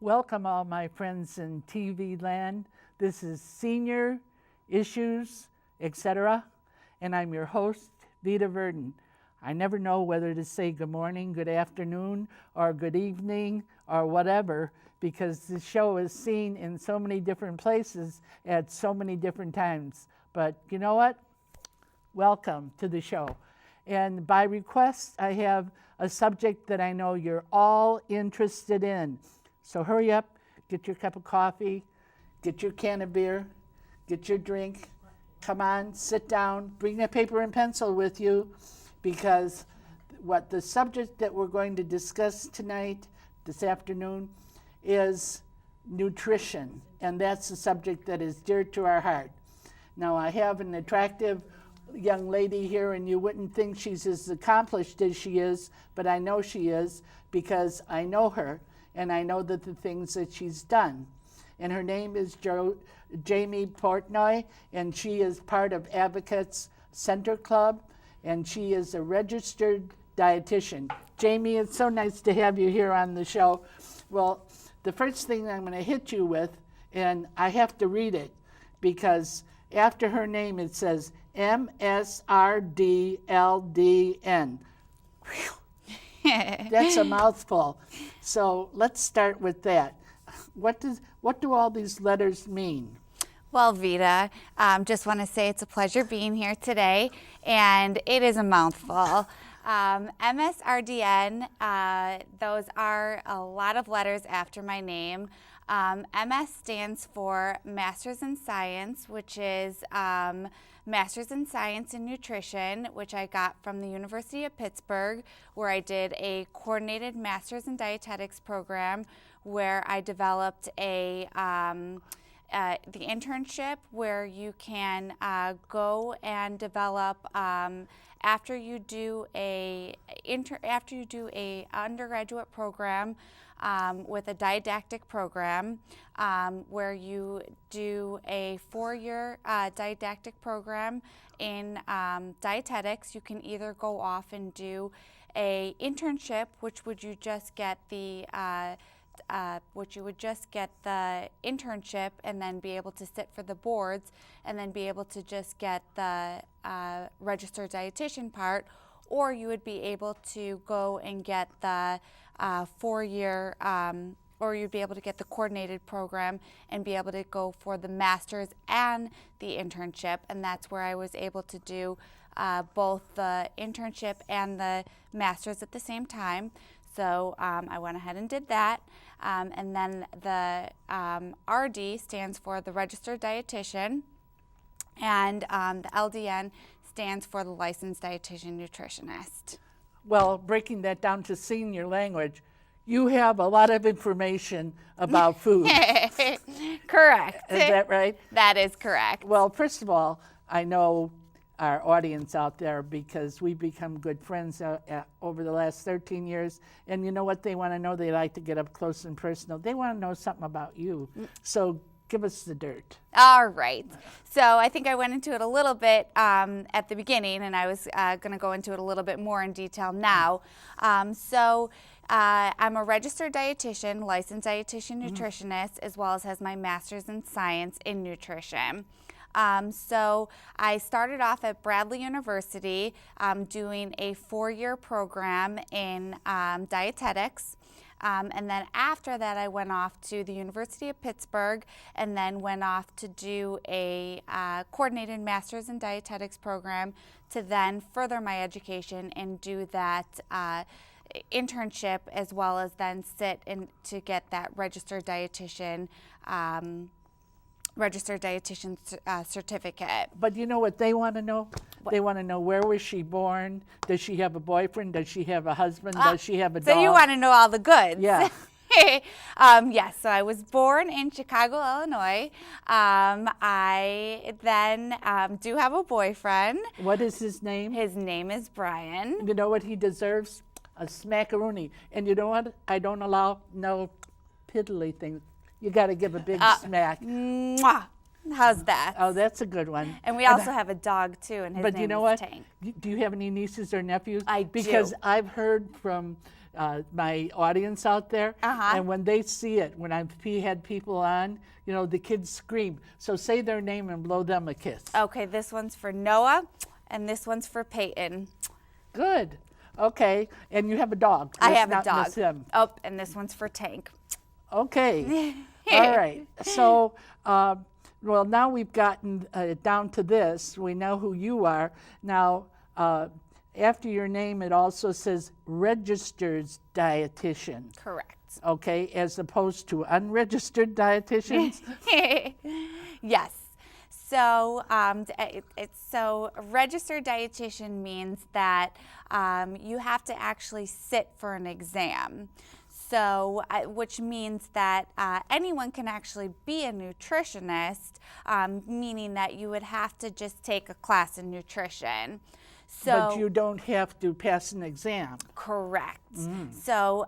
Welcome all my friends in TV land. This is Senior Issues, etc. And I'm your host, Vita Verdon. I never know whether to say good morning, good afternoon, or good evening, or whatever, because the show is seen in so many different places at so many different times. But you know what? Welcome to the show. And by request, I have a subject that I know you're all interested in. So hurry up, get your cup of coffee, get your can of beer, get your drink. Come on, sit down, bring a paper and pencil with you, because what the subject that we're going to discuss tonight, this afternoon, is nutrition. And that's a subject that is dear to our heart. Now, I have an attractive young lady here, and you wouldn't think she's as accomplished as she is, but I know she is because I know her, and I know that the things that she's done. And her name is Jamie Portnoy, and she is part of Advocates Center Club, and she is a registered dietitian. Jamie, it's so nice to have you here on the show. Well, the first thing I'm going to hit you with, and I have to read it, because after her name it says MSRDLDN. That's a mouthful. So let's start with that. What do all these letters mean? Well, Vita, just want to say it's a pleasure being here today, and it is a mouthful. MSRDN, those are a lot of letters after my name. MS stands for Masters in Science, which is Masters in Science in Nutrition, which I got from the University of Pittsburgh, where I did a coordinated Masters in Dietetics program, where I developed the internship where you can go and develop after you do a undergraduate program with a didactic program where you do a 4-year didactic program in dietetics. You can either go off and do a internship, which would you just get the internship and then be able to sit for the boards and then be able to just get the registered dietitian part, or you would be able to go and get the 4-year, or you'd be able to get the coordinated program and be able to go for the master's and the internship, and that's where I was able to do both the internship and the master's at the same time. So I went ahead and did that. And then the RD stands for the Registered Dietitian, and the LDN stands for the Licensed Dietitian Nutritionist. Well, breaking that down to senior language, you have a lot of information about food. Correct. Is that right? That is correct. Well, first of all, I know our audience out there because we've become good friends over the last 13 years. And you know what they want to know? They like to get up close and personal. They want to know something about you. So give us the dirt. All right. So I think I went into it a little bit at the beginning, and I was going to go into it a little bit more in detail now. I'm a registered dietitian, licensed dietitian nutritionist, as well as has my master's in science in nutrition. So I started off at Bradley University doing a 4-year program in dietetics. And then after that, I went off to the University of Pittsburgh and then went off to do a coordinated master's in dietetics program to then further my education and do that internship, as well as then sit in to get that registered dietitian certificate. But you know what they want to know? What? They want to know, where was she born? Does she have a boyfriend? Does she have a husband? Does she have a dog? So you want to know all the goods. Yeah. Yes, so I was born in Chicago, Illinois. I then do have a boyfriend. What is his name? His name is Brian. You know what he deserves? A smackaroonie. And you know what? I don't allow no piddly things. You got to give a big smack. Mwah. How's that? Oh, that's a good one. And we also have a dog too, and his But name you know is what? Tank. Do you have any nieces or nephews? I do. Because I've heard from my audience out there, and when they see it, when I've had people on, you know, the kids scream. So say their name and blow them a kiss. Okay, this one's for Noah, and this one's for Peyton. Good. Okay. And you have a dog. I Let's have a not dog. miss him. Oh, and this one's for Tank. Okay. All right. So, well, now we've gotten down to this. We know who you are. Now, after your name, it also says registered dietitian. Correct. Okay, as opposed to unregistered dietitians. Yes. So, so a registered dietitian means that you have to actually sit for an exam. So, which means that anyone can actually be a nutritionist, meaning that you would have to just take a class in nutrition. So, But you don't have to pass an exam. Correct. So,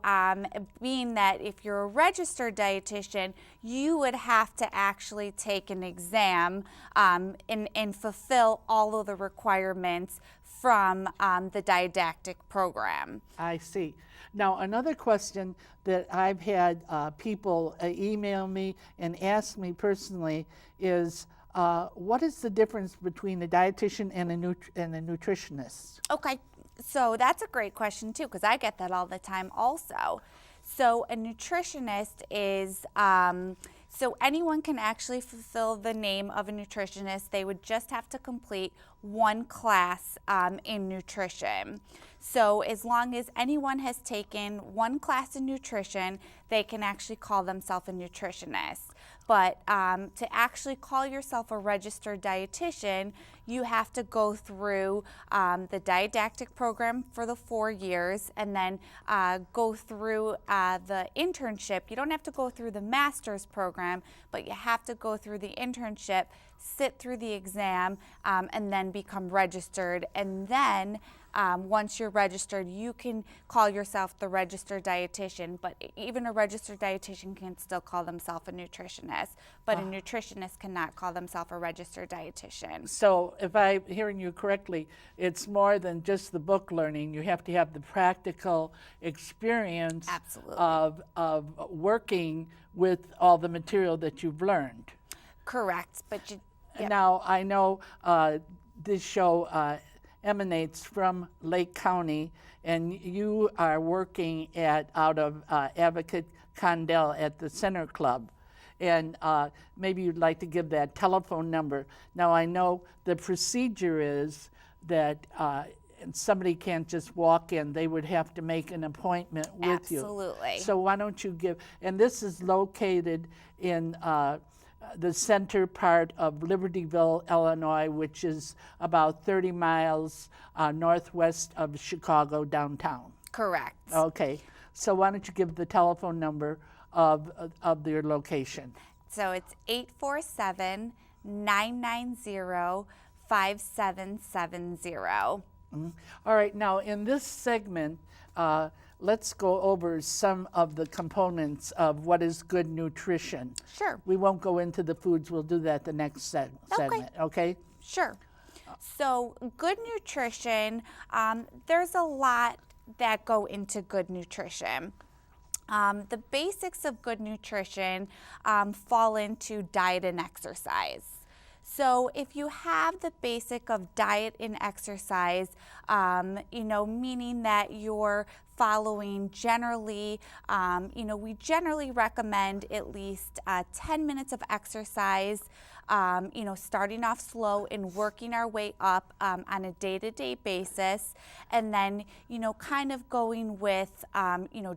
being that if you're a registered dietitian, you would have to actually take an exam and fulfill all of the requirements from the didactic program. I see. Now, another question that I've had people email me and ask me personally is, what is the difference between a dietitian and a nutritionist? Okay, so that's a great question too, because I get that all the time also. So a nutritionist is, so anyone can actually fulfill the name of a nutritionist. They would just have to complete one class in nutrition. So as long as anyone has taken one class in nutrition, they can actually call themselves a nutritionist. But to actually call yourself a registered dietitian, you have to go through the didactic program for the 4 years and then go through the internship. You don't have to go through the master's program, but you have to go through the internship, sit through the exam, and then become registered. And then once you're registered, you can call yourself the registered dietitian, but even a registered dietitian can still call themselves a nutritionist, but a nutritionist cannot call themselves a registered dietitian. So if I'm hearing you correctly, it's more than just the book learning. You have to have the practical experience Absolutely. of working with all the material that you've learned. Correct, but you, yep. Now, I know this show emanates from Lake County, and you are working out of Advocate Condell at the Center Club. And maybe you'd like to give that telephone number. Now, I know the procedure is that somebody can't just walk in. They would have to make an appointment with you. Absolutely. So why don't you give, and this is located in the center part of Libertyville, Illinois, which is about 30 miles northwest of Chicago downtown. Correct. Okay, so why don't you give the telephone number of your location? So it's 847-990-5770. All right, now in this segment, let's go over some of the components of what is good nutrition. Sure. We won't go into the foods, we'll do that the next segment, okay? Sure. So good nutrition, there's a lot that go into good nutrition. The basics of good nutrition fall into diet and exercise. So if you have the basic of diet and exercise, meaning that you're following generally, we generally recommend at least 10 minutes of exercise, starting off slow and working our way up on a day-to-day basis. And then, kind of going with,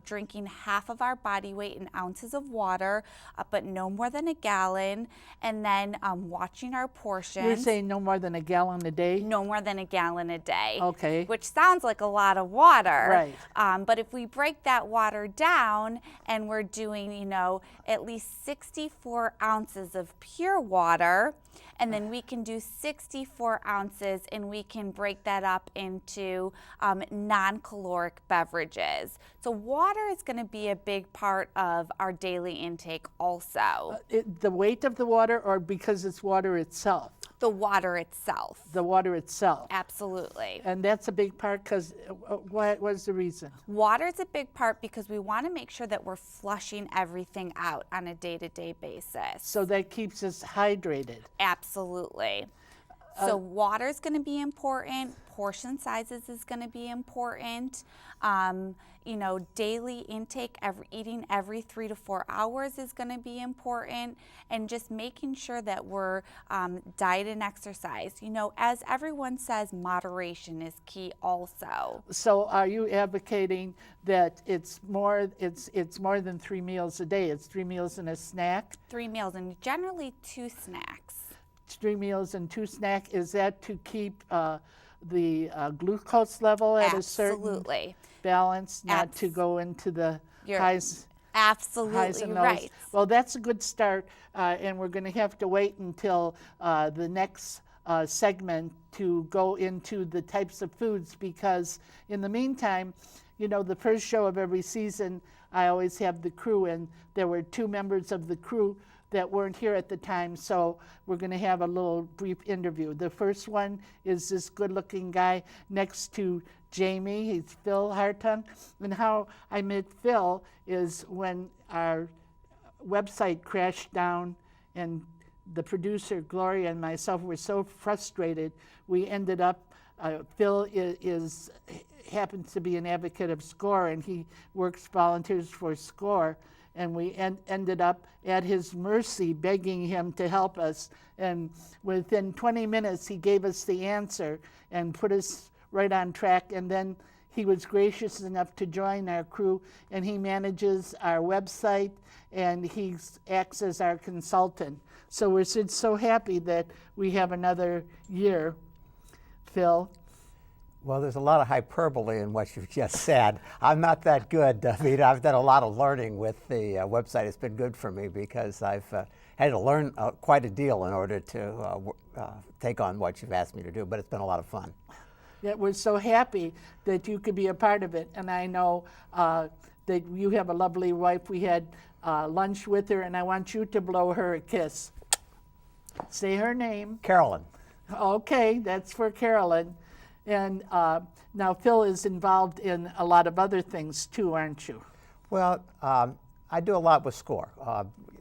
drinking half of our body weight in ounces of water, but no more than a gallon. And then watching our portions. You're saying no more than a gallon a day? No more than a gallon a day. Okay. Which sounds like a lot of water. Right. But if we break that water down and we're doing, at least 64 ounces of pure water, water. And then we can do 64 ounces, and we can break that up into non-caloric beverages. So water is going to be a big part of our daily intake also. The weight of the water, or because it's water itself? The water itself. The water itself. Absolutely. And that's a big part because what was the reason? Water is a big part because we want to make sure that we're flushing everything out on a day-to-day basis. So that keeps us hydrated. Absolutely. So water is going to be important. Portion sizes is going to be important. You know, daily intake, eating every 3 to 4 hours is going to be important, and just making sure that we're diet and exercise. You know, as everyone says, moderation is key also. So are you advocating that it's more than 3 meals a day? It's 3 meals and a snack? 3 meals, and generally 2 snacks. 3 meals and 2 snacks. Is that to keep the glucose level at a certain balance, not to go into the highs? Absolutely right. Well, that's a good start, and we're going to have to wait until the next segment to go into the types of foods, because in the meantime, you know, the first show of every season, I always have the crew, and there were 2 members of the crew that weren't here at the time, so we're going to have a little brief interview. The first one is this good-looking guy next to Jamie. He's Phil Hartung. And how I met Phil is when our website crashed down, and the producer, Gloria, and myself were so frustrated, we ended up, Phil happens to be an advocate of SCORE, and he volunteers for SCORE. And we ended up at his mercy, begging him to help us. And within 20 minutes, he gave us the answer and put us right on track. And then he was gracious enough to join our crew, and he manages our website, and he acts as our consultant. So we're so happy that we have another year. Phil? Well, there's a lot of hyperbole in what you've just said. I'm not that good, David. I've done a lot of learning with the website. It's been good for me because I've had to learn quite a deal in order to take on what you've asked me to do, but it's been a lot of fun. Yeah, we're so happy that you could be a part of it, and I know that you have a lovely wife. We had lunch with her, and I want you to blow her a kiss. Say her name. Carolyn. Okay, that's for Carolyn. And now Phil is involved in a lot of other things too, aren't you? Well, I do a lot with SCORE.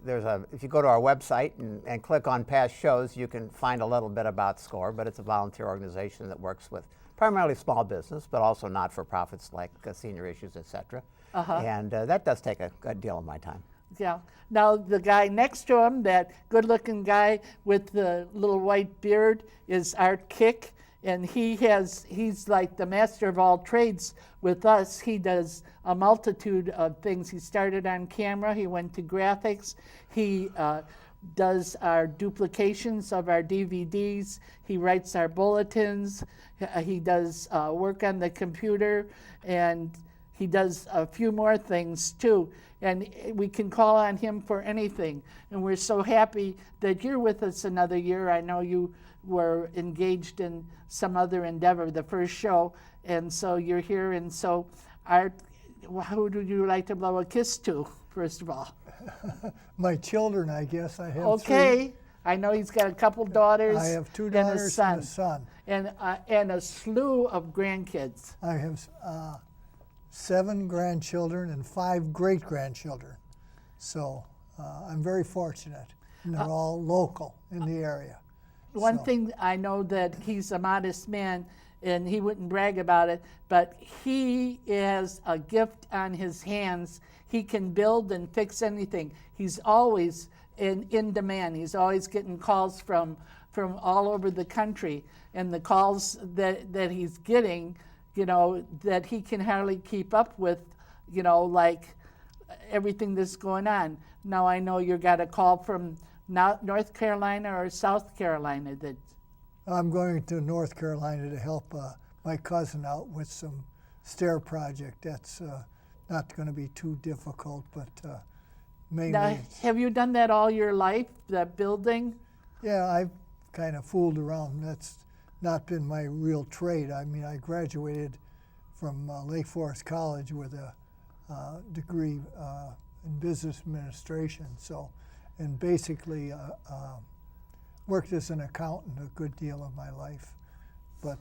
If you go to our website and click on past shows, you can find a little bit about SCORE, but it's a volunteer organization that works with primarily small business, but also not-for-profits like senior issues, et cetera. And that does take a good deal of my time. Yeah. Now the guy next to him, that good-looking guy with the little white beard, is Art Kick. And he's like the master of all trades with us. He does a multitude of things. He started on camera. He went to graphics. He does our duplications of our DVDs. He writes our bulletins. He does work on the computer. And he does a few more things too. And we can call on him for anything. And we're so happy that you're with us another year. I know you were engaged in some other endeavor, the first show, and so you're here. And so, Art, who would you like to blow a kiss to, first of all? My children, I guess. I have Okay. 3. I know he's got a couple daughters. I have 2 daughters and a son. And a slew of grandkids. I have 7 grandchildren and 5 great-grandchildren. So I'm very fortunate. And they're all local in the area. One thing, I know that he's a modest man, and he wouldn't brag about it, but he has a gift on his hands. He can build and fix anything. He's always in demand. He's always getting calls from all over the country, and the calls that he's getting, you know, that he can hardly keep up with, you know, like everything that's going on. Now I know you got a call from North Carolina or South Carolina. That I'm going to North Carolina to help my cousin out with some stair project. That's not going to be too difficult, but mainly. Now, have you done that all your life, that building? Yeah, I've kind of fooled around. That's not been my real trade. I mean, I graduated from Lake Forest College with a degree in business administration. So, and basically worked as an accountant a good deal of my life. But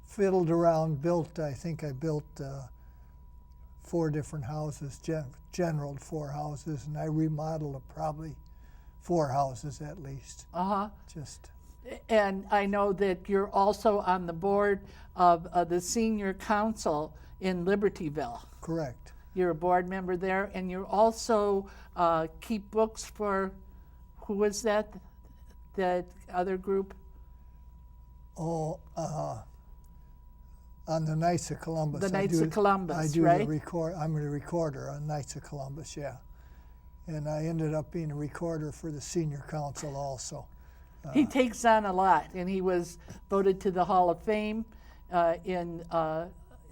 fiddled around, I think I built 4 different houses, generaled 4 houses, and I remodeled probably 4 houses at least. Just. And I know that you're also on the board of the senior council in Libertyville. Correct. You're a board member there, and you also keep books for, who was that? That other group? Oh, on the Knights of Columbus. The Knights of Columbus, I do right? I'm a recorder on Knights of Columbus, yeah. And I ended up being a recorder for the senior council also. He takes on a lot, and he was voted to the Hall of Fame in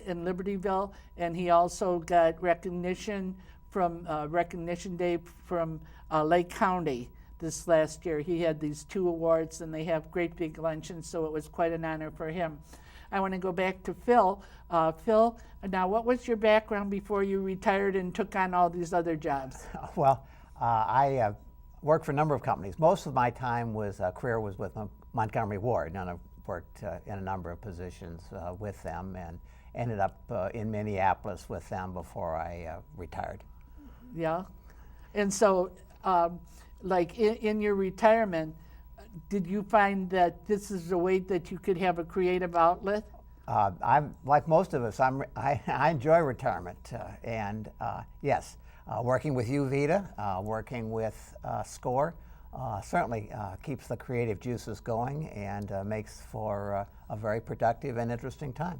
Libertyville, and he also got recognition from Recognition Day from Lake County this last year. He had these 2 awards, and they have great big luncheons, so it was quite an honor for him. I want to go back to Phil. Phil, now what was your background before you retired and took on all these other jobs? Well, I worked for a number of companies. Most of my career was with Montgomery Ward, and I've worked in a number of positions with them, and ended up in Minneapolis with them before I retired. Yeah, and so like in your retirement, did you find that this is a way that you could have a creative outlet? I'm like most of us. I enjoy retirement, and yes, working with you, Vita, working with SCORE, certainly keeps the creative juices going and makes for a very productive and interesting time.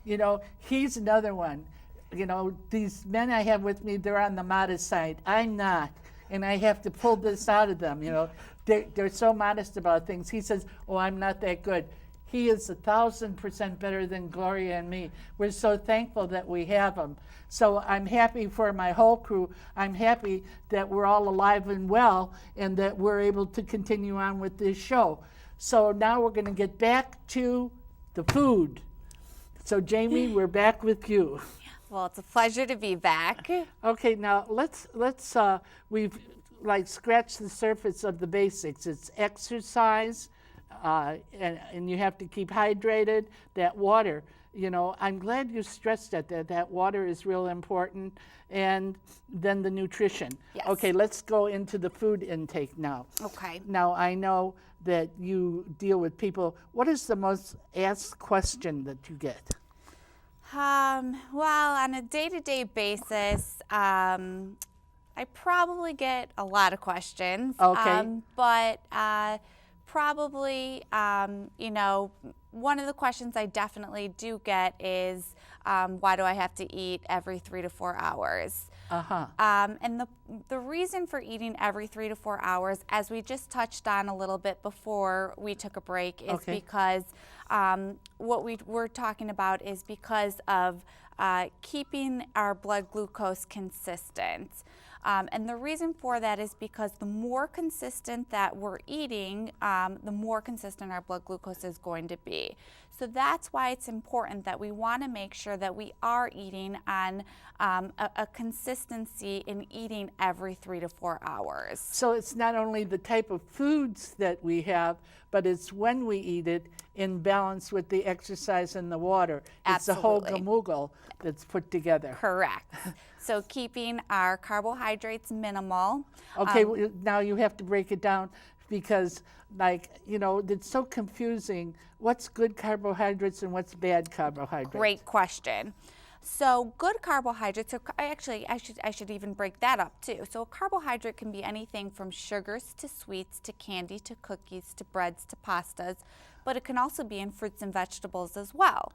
You know, he's another one. You know, these men I have with me, they're on the modest side. I'm not. And I have to pull this out of them, you know. They're so modest about things. He says, oh, I'm not that good. He is 1,000% better than Gloria and me. We're so thankful that we have him. So I'm happy for my whole crew. I'm happy that we're all alive and well and that we're able to continue on with this show. So now we're going to get back to the food. So Jamie, we're back with you. Well, it's a pleasure to be back. Okay, now let's we've like scratched the surface of the basics. It's exercise, and you have to keep hydrated. That water, you know, I'm glad you stressed that water is real important, and then the nutrition. Yes. Okay, let's go into the food intake now. Okay. Now I know that you deal with people. What is the most asked question that you get? Well, on a day-to-day basis, I probably get a lot of questions. Okay. But probably, you know, one of the questions I definitely do get is, why do I have to eat every 3 to 4 hours? And the reason for eating every 3 to 4 hours, as we just touched on a little bit before we took a break, is because what we were talking about is because of keeping our blood glucose consistent. And the reason for that is because the more consistent that we're eating, the more consistent our blood glucose is going to be. So that's why it's important that we want to make sure that we are eating on a consistency in eating every 3 to 4 hours. So it's not only the type of foods that we have, but it's when we eat it in balance with the exercise and the water. It's the whole gamoogle that's put together. Correct. So keeping our carbohydrates minimal. Okay, now you have to break it down because, like, you know, it's so confusing. What's good carbohydrates and what's bad carbohydrates? Great question. So good carbohydrates, I should even break that up too. So a carbohydrate can be anything from sugars to sweets to candy to cookies to breads to pastas, but it can also be in fruits and vegetables as well.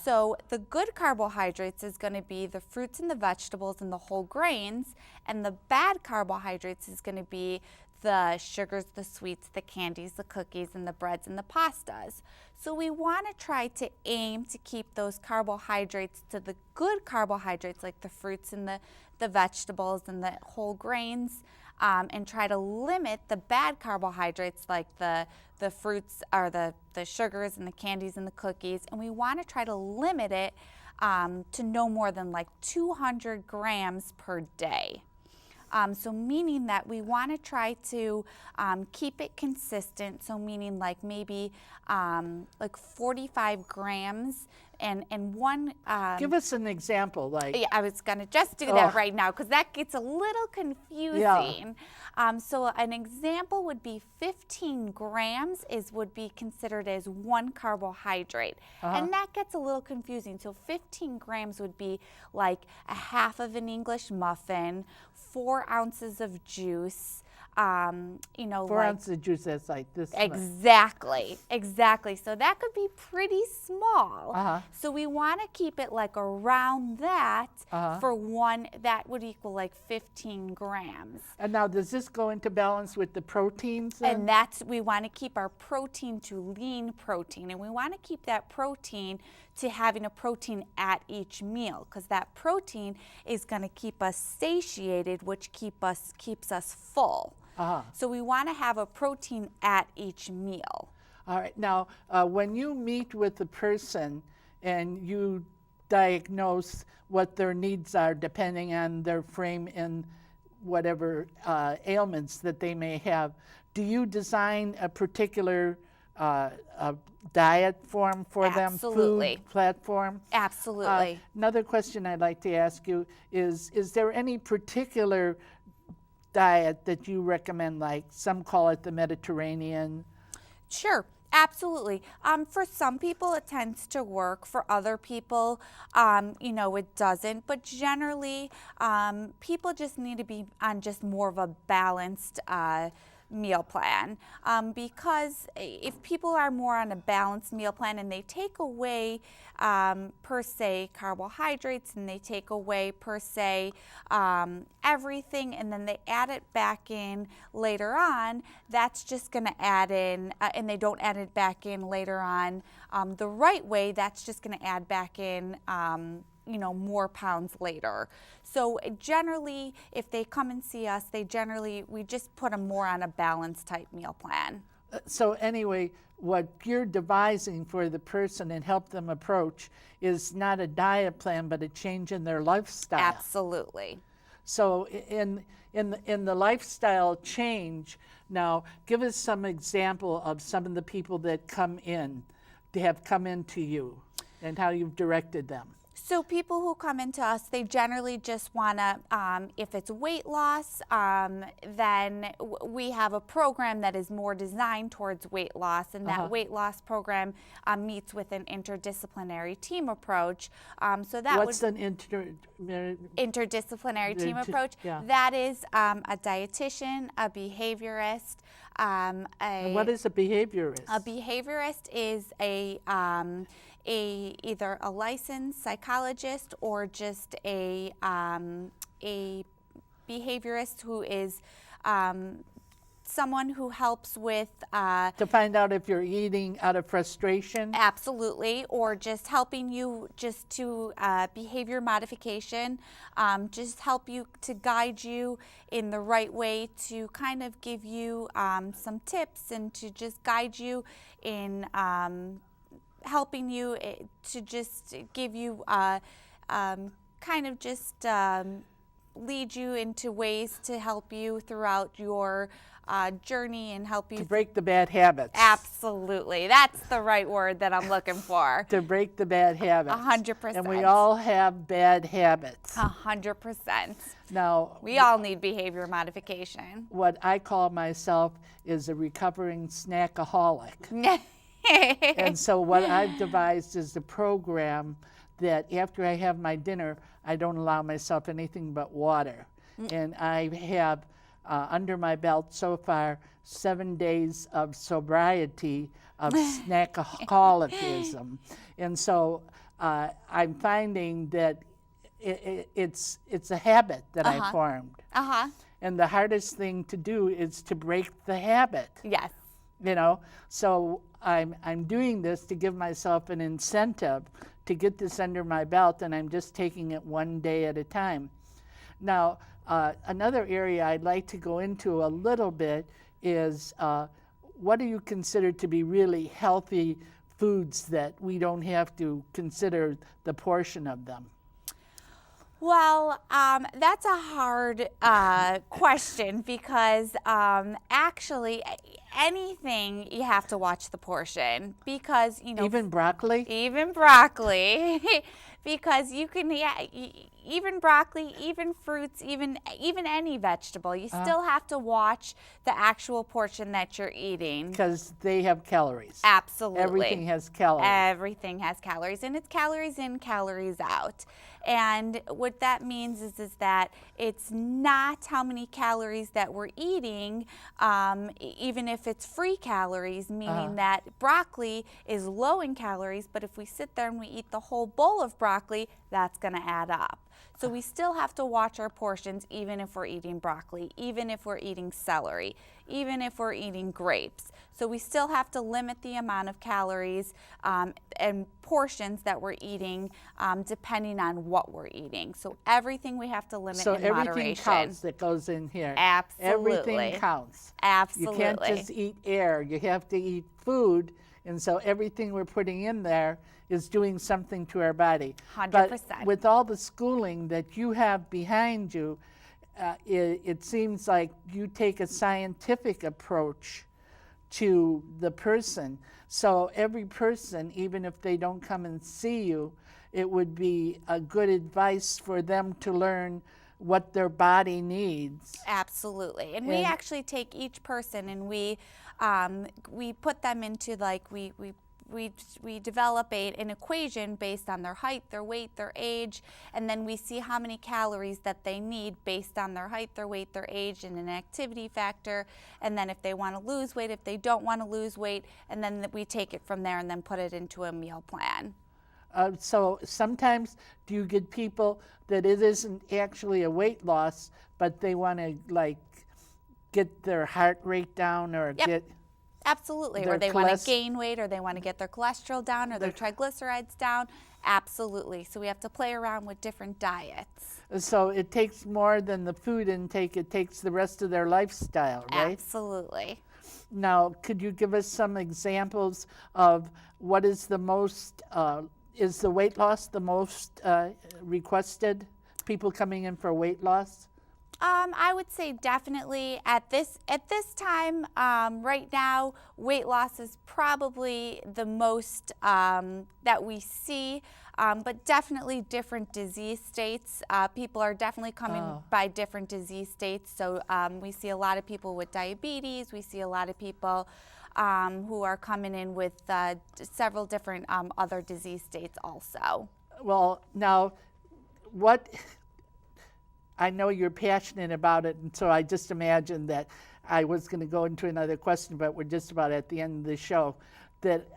So the good carbohydrates is going to be the fruits and the vegetables and the whole grains, and the bad carbohydrates is going to be the sugars, the sweets, the candies, the cookies, and the breads and the pastas. So we want to try to aim to keep those carbohydrates to the good carbohydrates like the fruits and the vegetables and the whole grains, and try to limit the bad carbohydrates like the fruits or the sugars and the candies and the cookies. And we want to try to limit it to no more than like 200 grams per day. So meaning that we want to try to keep it consistent. So meaning like maybe like 45 grams and one. Give us an example, like. Yeah, I was going to just do that right now because that gets a little confusing. Yeah. So an example would be 15 grams would be considered as one carbohydrate. And that gets a little confusing. So 15 grams would be like a half of an English muffin, 4 ounces of juice, 4 ounces of juice, that's like this much. Exactly. So that could be pretty small. So we want to keep it like around that for one, that would equal like 15 grams. And now does this go into balance with the proteins then? And we want to keep our protein to lean protein. And we want to keep that protein to having a protein at each meal, because that protein is going to keep us satiated, which keeps us full. So we want to have a protein at each meal. All right. Now, when you meet with the person and you diagnose what their needs are depending on their frame and whatever ailments that they may have, do you design a particular diet form for them? Absolutely. Food platform? Absolutely. Another question I'd like to ask you is there any particular diet that you recommend, like some call it the Mediterranean? Sure, absolutely. For some people it tends to work. For other people, it doesn't. But generally, people just need to be on just more of a balanced meal plan, because if people are more on a balanced meal plan and they take away per se carbohydrates and they take away per se everything and then they add it back in later on, that's just going to add in, and they don't add it back in later on the right way, that's just going to add back in more pounds later. So generally, if they come and see us, we just put them more on a balanced type meal plan. So anyway, what you're devising for the person and help them approach is not a diet plan, but a change in their lifestyle. Absolutely. So in the lifestyle change, now give us some example of some of the people that have come into you and how you've directed them. So people who come into us, they generally just want to, if it's weight loss, then we have a program that is more designed towards weight loss, and that weight loss program meets with an interdisciplinary team approach. So that What's an interdisciplinary team approach? Yeah. That is a dietitian, a behaviorist. What is a behaviorist? A behaviorist is either a licensed psychologist or just a behaviorist who is someone who helps with to find out if you're eating out of frustration? Absolutely, or just helping you just to behavior modification, just help you to guide you in the right way, to kind of give you some tips and to just guide you in helping you to just give you kind of just lead you into ways to help you throughout your journey and help you to break the bad habits. Absolutely. That's the right word that I'm looking for. To break the bad habits. 100%. And we all have bad habits. 100%. Now, we all need behavior modification. What I call myself is a recovering snackaholic. And so what I've devised is the program that after I have my dinner, I don't allow myself anything but water. And I have under my belt so far 7 days of sobriety of snackaholicism. And so I'm finding that it's a habit that I formed. Uh-huh. And the hardest thing to do is to break the habit. Yes. You know, so I'm doing this to give myself an incentive to get this under my belt, and I'm just taking it one day at a time. Now, another area I'd like to go into a little bit is what do you consider to be really healthy foods that we don't have to consider the portion of them? Well, that's a hard question because actually anything you have to watch the portion because, you know. Even broccoli? Even broccoli. Because you can, even broccoli, even fruits, even any vegetable, you still have to watch the actual portion that you're eating. Because they have calories. Absolutely. Everything has calories. Everything has calories, and it's calories in, calories out. And what that means is that it's not how many calories that we're eating, even if it's free calories, meaning that broccoli is low in calories, but if we sit there and we eat the whole bowl of broccoli, that's going to add up. So we still have to watch our portions even if we're eating broccoli, even if we're eating celery, even if we're eating grapes. So we still have to limit the amount of calories and portions that we're eating depending on what we're eating. So everything we have to limit in moderation. So everything counts that goes in here. Absolutely. Everything counts. Absolutely. You can't just eat air. You have to eat food. And so everything we're putting in there is doing something to our body. 100%. But with all the schooling that you have behind you, it seems like you take a scientific approach to the person. So every person, even if they don't come and see you, it would be a good advice for them to learn what their body needs. Absolutely. And we actually take each person and we put them into, like, we develop an equation based on their height, their weight, their age, and then we see how many calories that they need based on their height, their weight, their age, and an activity factor. And then if they want to lose weight, if they don't want to lose weight, and then we take it from there and then put it into a meal plan. So sometimes do you get people that it isn't actually a weight loss, but they want to, like, get their heart rate down or get... Absolutely, or they want to gain weight, or they want to get their cholesterol down, or their triglycerides down. Absolutely. So we have to play around with different diets. So it takes more than the food intake, it takes the rest of their lifestyle, right? Absolutely. Now, could you give us some examples of what is the most, is the weight loss the most requested? People coming in for weight loss? I would say definitely at this time right now, weight loss is probably the most that we see, but definitely different disease states. People are definitely coming by different disease states. So we see a lot of people with diabetes. We see a lot of people who are coming in with several different other disease states also. Well, now, I know you're passionate about it, and so I just imagined that I was going to go into another question, but we're just about at the end of the show, that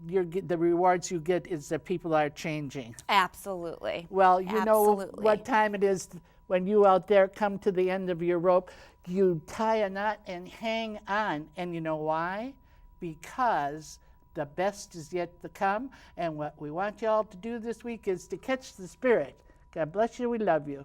the rewards you get is that people are changing. Absolutely. Well, you know what time it is when you out there come to the end of your rope, you tie a knot and hang on. And you know why? Because the best is yet to come, and what we want you all to do this week is to catch the spirit. God bless you. We love you.